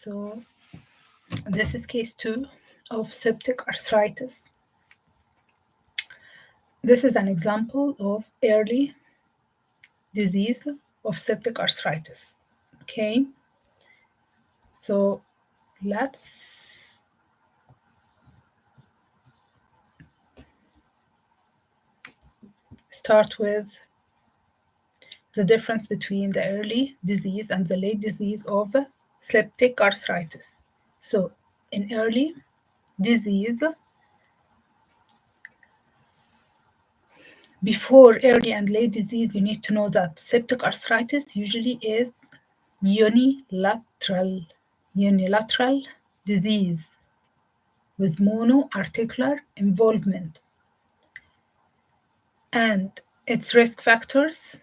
So this is case 2 of septic arthritis. This is an example of early disease of septic arthritis. Okay, so let's start with the difference between the early disease and the late disease of septic arthritis. So in early disease, before early and late disease, you need to know that septic arthritis usually is unilateral disease with monoarticular involvement, and its risk factors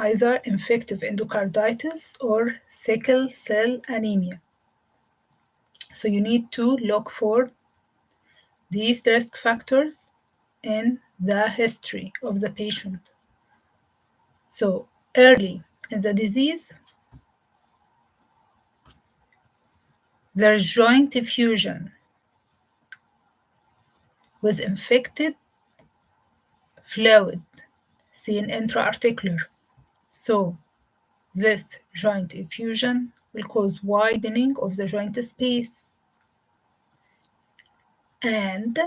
either infective endocarditis or sickle cell anemia. So you need to look for these risk factors in the history of the patient. So early in the disease, there is joint effusion with infected fluid seen intra-articular. So this joint effusion will cause widening of the joint space and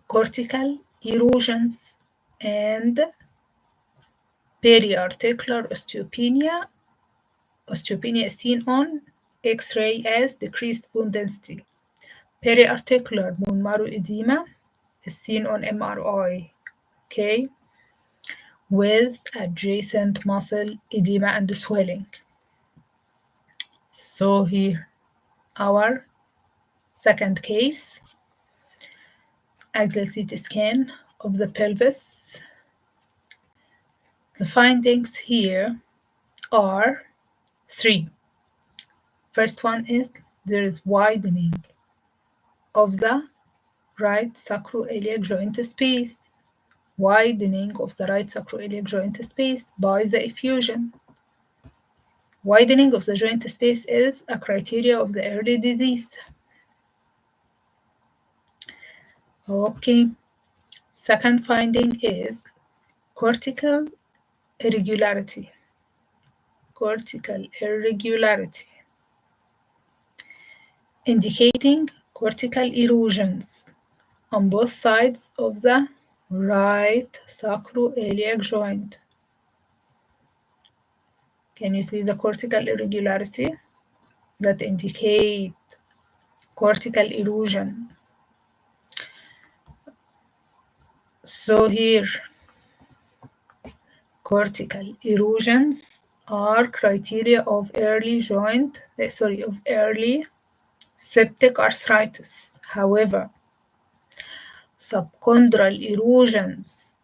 cortical erosions and periarticular osteopenia. Osteopenia is seen on X-ray as decreased bone density. Periarticular bone marrow edema is seen on MRI, okay, with adjacent muscle edema and swelling. So here, our second case, axial CT scan of the pelvis. The findings here are 3. First one is there is widening of the right sacroiliac joint space. Widening of the right sacroiliac joint space by the effusion. Widening of the joint space is a criteria of the early disease. Okay. Second finding is cortical irregularity. Cortical irregularity, indicating cortical erosions on both sides of the right sacroiliac joint. Can you see the cortical irregularity that indicate cortical erosion? So here, cortical erosions are criteria of early septic arthritis. However, subchondral erosions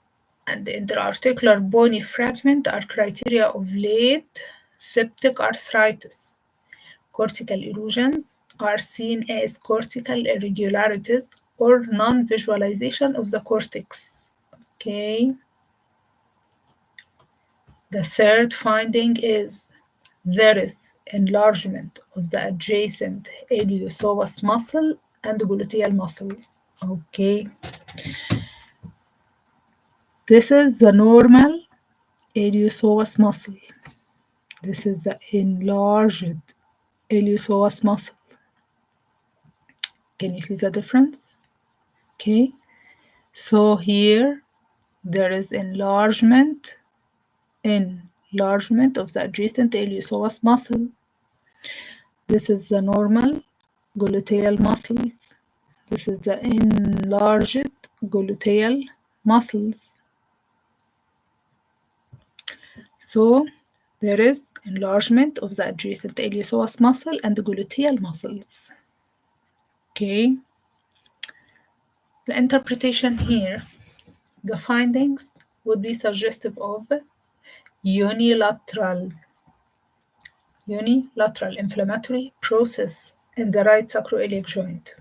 and intra-articular bony fragment are criteria of late septic arthritis. Cortical erosions are seen as cortical irregularities or non-visualization of the cortex. Okay. The third finding is there is enlargement of the adjacent iliopsoas muscle and gluteal muscles. Okay. This is the normal iliopsoas muscle. This is the enlarged iliopsoas muscle. Can you see the difference? Okay. So here there is enlargement of the adjacent iliopsoas muscle. This is the normal gluteal muscles. This is the enlarged gluteal muscles. So there is enlargement of the adjacent iliopsoas muscle and the gluteal muscles. Okay. The interpretation here, the findings would be suggestive of unilateral inflammatory process in the right sacroiliac joint.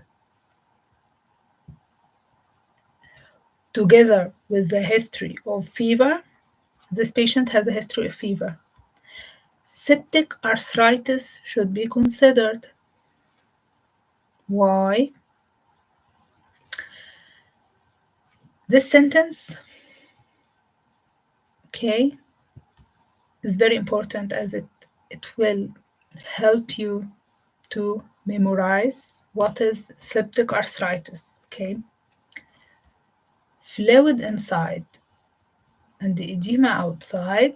Together with the history of fever, this patient has a history of fever. septic arthritis should be considered. Why? This sentence, okay, is very important as it will help you to memorize what is septic arthritis, okay? Fluid inside and the edema outside,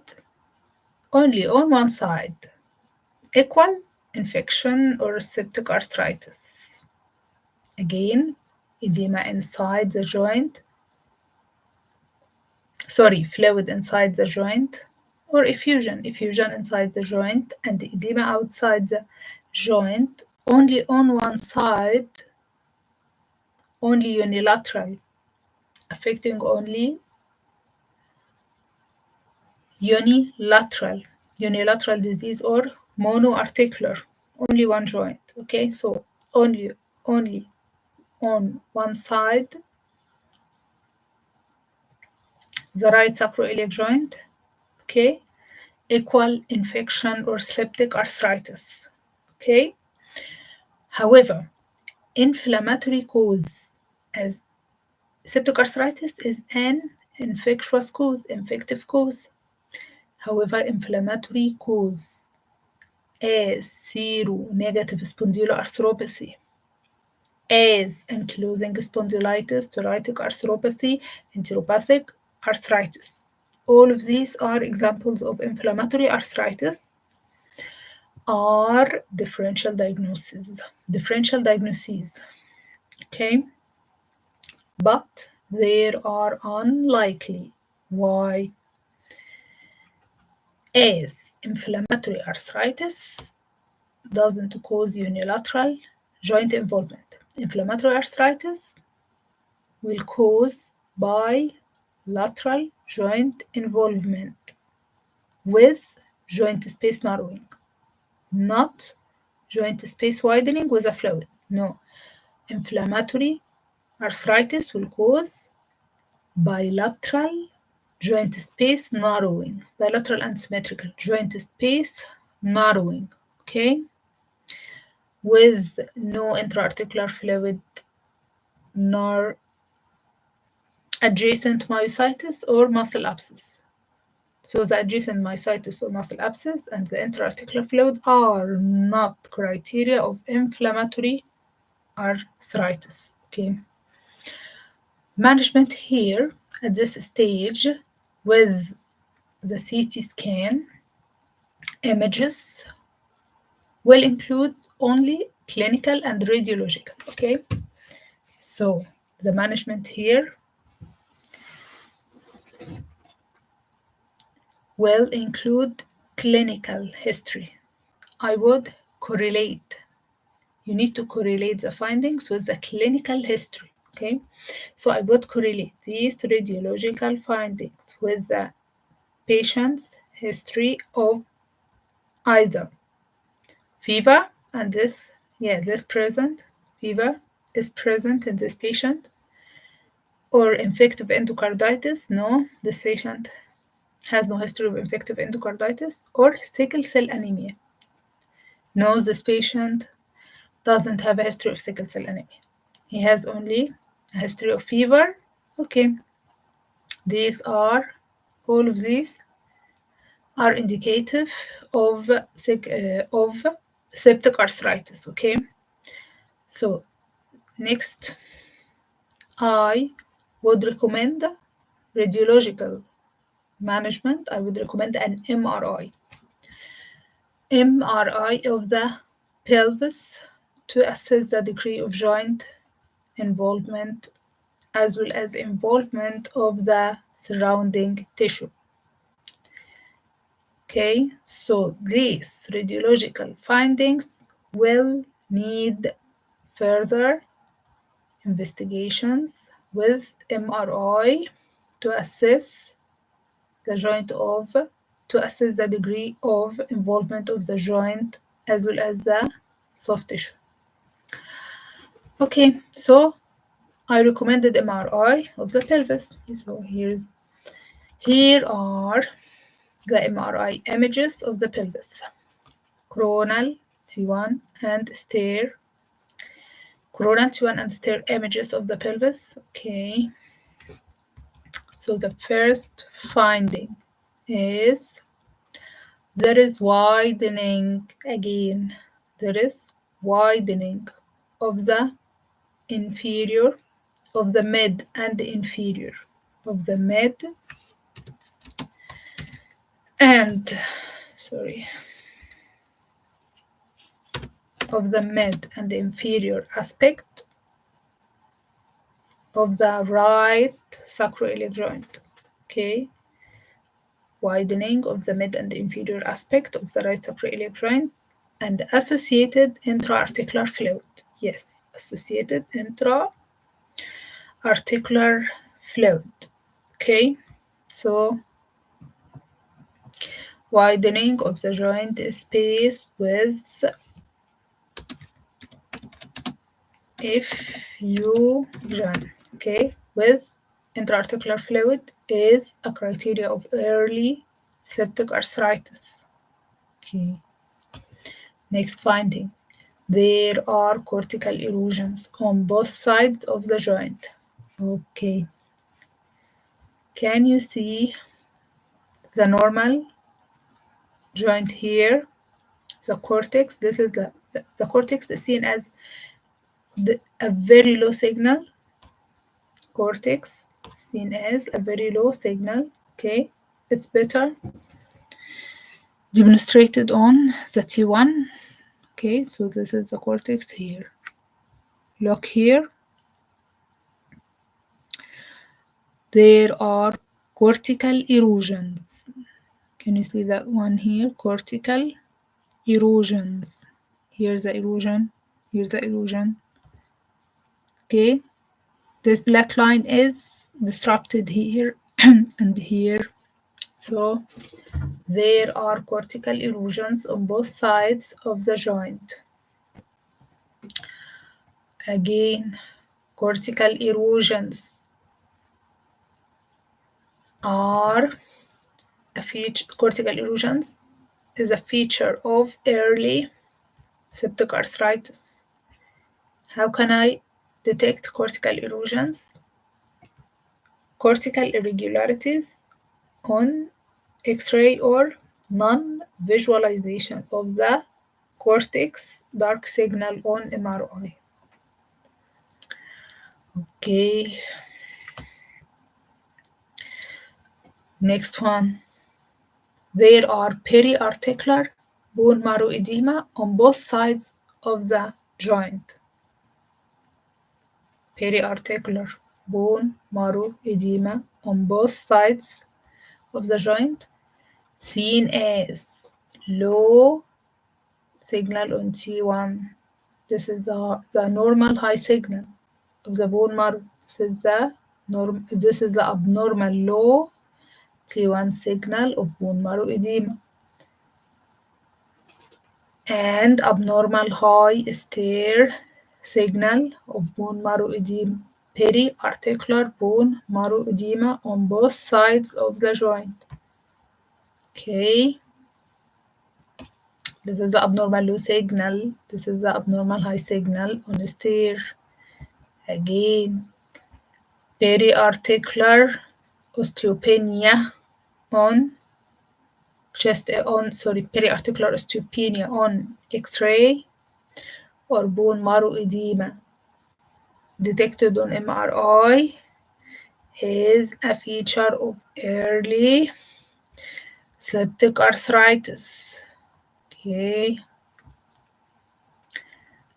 only on one side, equal infection or septic arthritis. Again, edema inside the joint, fluid inside the joint, or effusion inside the joint and edema outside the joint, only on one side, only unilateral, affecting only unilateral disease or monoarticular, only one joint. Okay, so only on one side, the right sacroiliac joint, okay, equal infection or septic arthritis. Okay, however, inflammatory cause, as septic arthritis is an infectious cause, infective cause. However, inflammatory cause as seronegative spondyloarthropathy, as ankylosing spondylitis, psoriatic arthropathy, enteropathic arthritis. All of these are examples of inflammatory arthritis, are differential diagnoses. Okay, but they are unlikely. Why? As inflammatory arthritis doesn't cause unilateral joint involvement. Inflammatory arthritis will cause bilateral joint involvement with joint space narrowing, not joint space widening with a fluid. No, inflammatory arthritis will cause bilateral joint space narrowing, bilateral and symmetrical joint space narrowing, okay, with no intra-articular fluid nor adjacent myositis or muscle abscess. So the adjacent myositis or muscle abscess and the intra-articular fluid are not criteria of inflammatory arthritis. Okay. Management here at this stage with the CT scan images will include only clinical and radiological. Okay. So the management here will include clinical history. I would correlate. You need to correlate the findings with the clinical history, okay? So I would correlate these radiological findings with the patient's history of either fever, and this present, fever is present in this patient, or infective endocarditis. No, this patient has no history of infective endocarditis, or sickle cell anemia. No, this patient doesn't have a history of sickle cell anemia. He has only a history of fever. Okay, all of these are indicative of septic arthritis. Okay, so next, I would recommend radiological management. I would recommend an MRI of the pelvis to assess the degree of joint involvement as well as involvement of the surrounding tissue. Okay, so these radiological findings will need further investigations with MRI to assess the degree of involvement of the joint as well as the soft tissue. Okay, so I recommended MRI of the pelvis. So here are the MRI images of the pelvis. coronal T1 and stair. Coronal T1 and stair images of the pelvis. Okay. So the first finding is there is widening again. There is widening of the inferior, of the mid and the inferior, of the mid and, sorry, of the mid and the inferior aspect of the right sacroiliac joint. Okay, widening of the mid and inferior aspect of the right sacroiliac joint and associated intra-articular fluid. Yes, associated intra-articular fluid. Okay, so widening of the joint space with effusion. Okay, with intra-articular fluid is a criteria of early septic arthritis. Okay. Next finding. There are cortical erosions on both sides of the joint. Okay. Can you see the normal joint here? The cortex. This is the cortex is seen as a very low signal. Cortex seen as a very low signal. Okay. It's better demonstrated on the T1. Okay, so this is the cortex here. Look here. There are cortical erosions. Can you see that one here? Cortical erosions. Here's the erosion. Here's the erosion. Okay, this black line is disrupted here and here. So there are cortical erosions on both sides of the joint. Again, cortical erosions are a feature. Cortical erosions is a feature of early septic arthritis. How can I detect cortical erosions? Cortical irregularities on X-ray or non-visualization of the cortex dark signal on MRI. Okay. Next one. There are periarticular bone marrow edema on both sides of the joint. Periarticular bone marrow edema on both sides of the joint, seen as low signal on T1. This is the normal high signal of the bone marrow. This is the abnormal low T1 signal of bone marrow edema. And abnormal high stair signal of bone marrow edema. Periarticular bone marrow edema on both sides of the joint. Okay. This is the abnormal low signal. This is the abnormal high signal on the stair. Again, periarticular osteopenia on periarticular osteopenia on X-ray or bone marrow edema detected on MRI is a feature of early septic arthritis. Okay.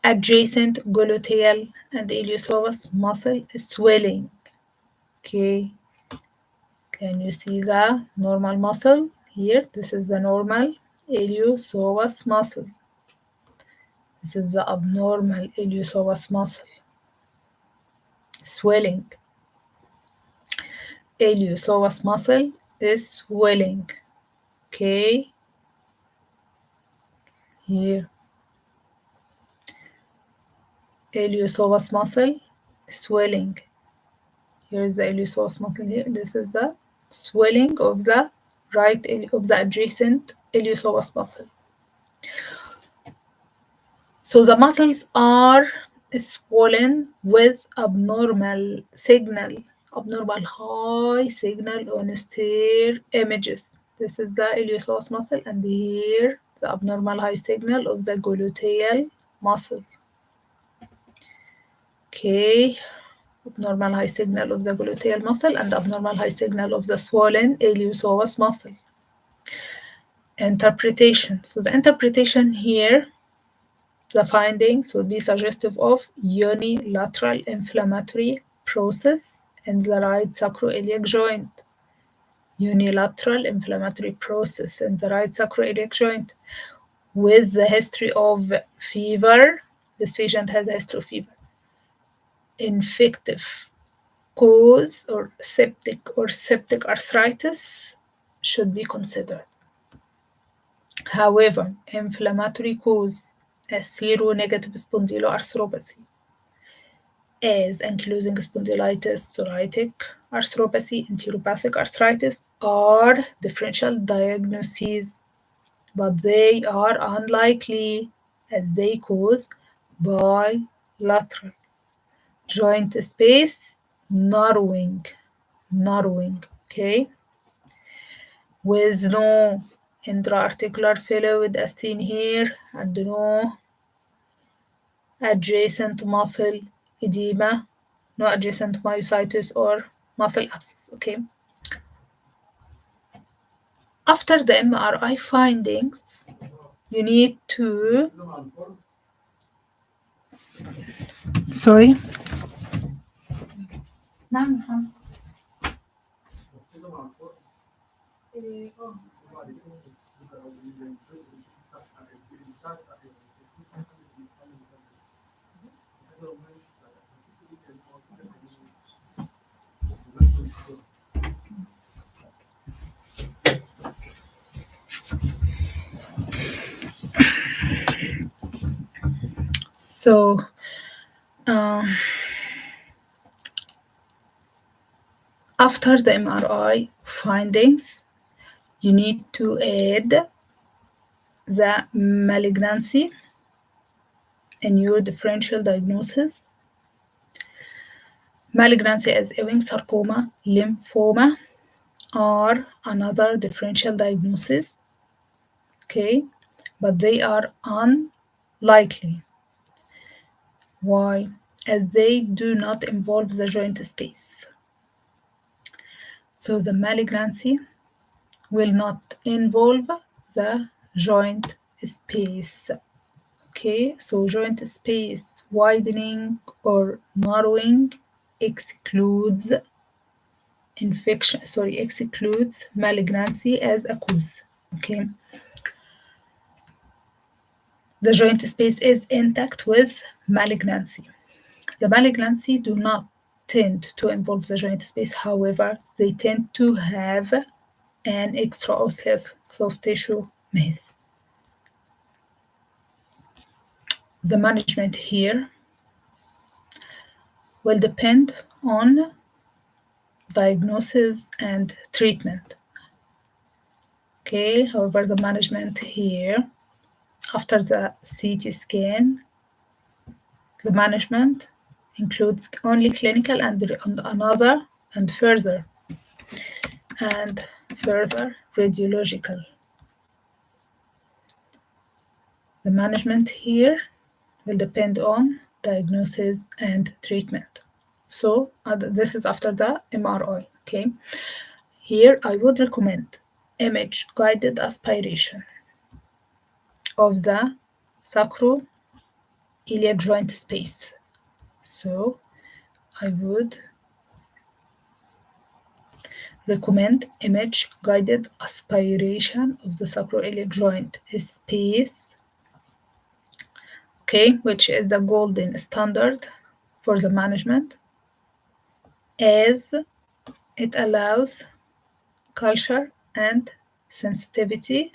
Adjacent gluteal and iliopsoas muscle swelling. Okay. Can you see the normal muscle here? This is the normal iliopsoas muscle. This is the abnormal iliopsoas muscle. Swelling. Iliopsoas muscle is swelling. Okay. Here. Iliopsoas muscle swelling. Here is the iliopsoas muscle here. This is the swelling of the adjacent iliopsoas muscle. So the muscles are swollen with abnormal high signal on stair images. This is the iliopsoas muscle, and here the abnormal high signal of the gluteal muscle. Okay, abnormal high signal of the gluteal muscle and abnormal high signal of the swollen iliopsoas muscle. Interpretation. So the interpretation here, the findings would be suggestive of unilateral inflammatory process in the right sacroiliac joint. Unilateral inflammatory process in the right sacroiliac joint with the history of fever. This patient has a history of fever. Infective cause or septic arthritis should be considered. However, inflammatory cause as seronegative spondyloarthropathy, as ankylosing spondylitis, psoriatic arthropathy, enteropathic arthritis are differential diagnoses, but they are unlikely as they cause bilateral joint space narrowing, okay, with no intra-articular fluid as seen here and no adjacent muscle edema, no adjacent myositis or muscle abscess, okay. After the MRI findings, you need to, sorry, so after the MRI findings, you need to add the malignancy in your differential diagnosis. Malignancy as Ewing sarcoma, lymphoma are another differential diagnosis, okay, but they are unlikely. Why? As they do not involve the joint space. So the malignancy will not involve the joint space. Okay, so joint space widening or narrowing excludes excludes malignancy as a cause. Okay, the joint space is intact with malignancy. The malignancy do not tend to involve the joint space, however, they tend to have an extraosseous soft tissue mass. The management here will depend on diagnosis and treatment. Okay, however, the management here after the CT scan, the management includes only clinical and another and further radiological. The management here will depend on diagnosis and treatment. So this is after the MRI, okay? Here I would recommend image guided aspiration of the sacroiliac joint space. So I would recommend image guided aspiration of the sacroiliac joint space, okay, which is the golden standard for the management, as it allows culture and sensitivity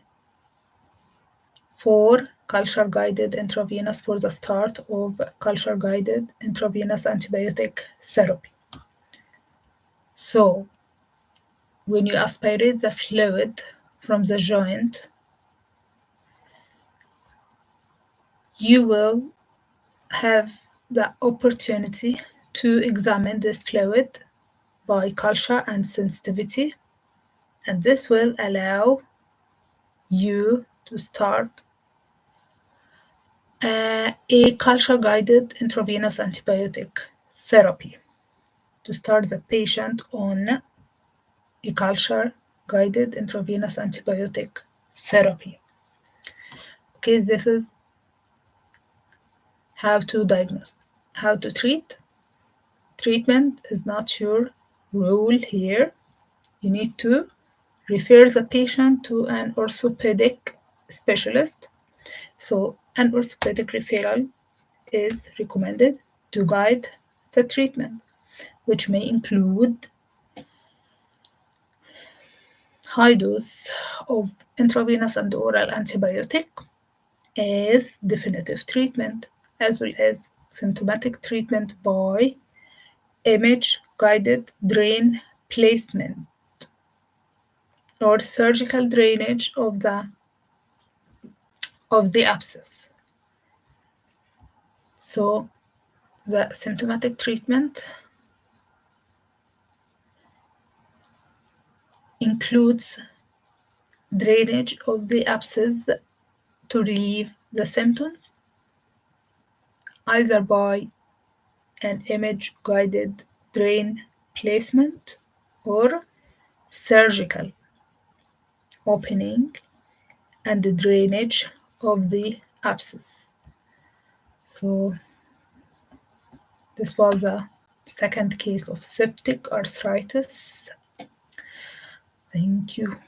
for culture guided intravenous for the start of culture guided intravenous antibiotic therapy. So when you aspirate the fluid from the joint, you will have the opportunity to examine this fluid by culture and sensitivity, and this will allow you to start a culture-guided intravenous antibiotic therapy, to start the patient on a culture-guided intravenous antibiotic therapy. Okay, this is how to diagnose. How to treat. Treatment is not your role here. You need to refer the patient to an orthopedic specialist. So, an orthopedic referral is recommended to guide the treatment, which may include high dose of intravenous and oral antibiotic as definitive treatment, as well as symptomatic treatment by image guided drain placement or surgical drainage of the abscess. So the symptomatic treatment includes drainage of the abscess to relieve the symptoms, either by an image guided drain placement or surgical opening and the drainage of the abscess. So this was the second case of septic arthritis. Thank you.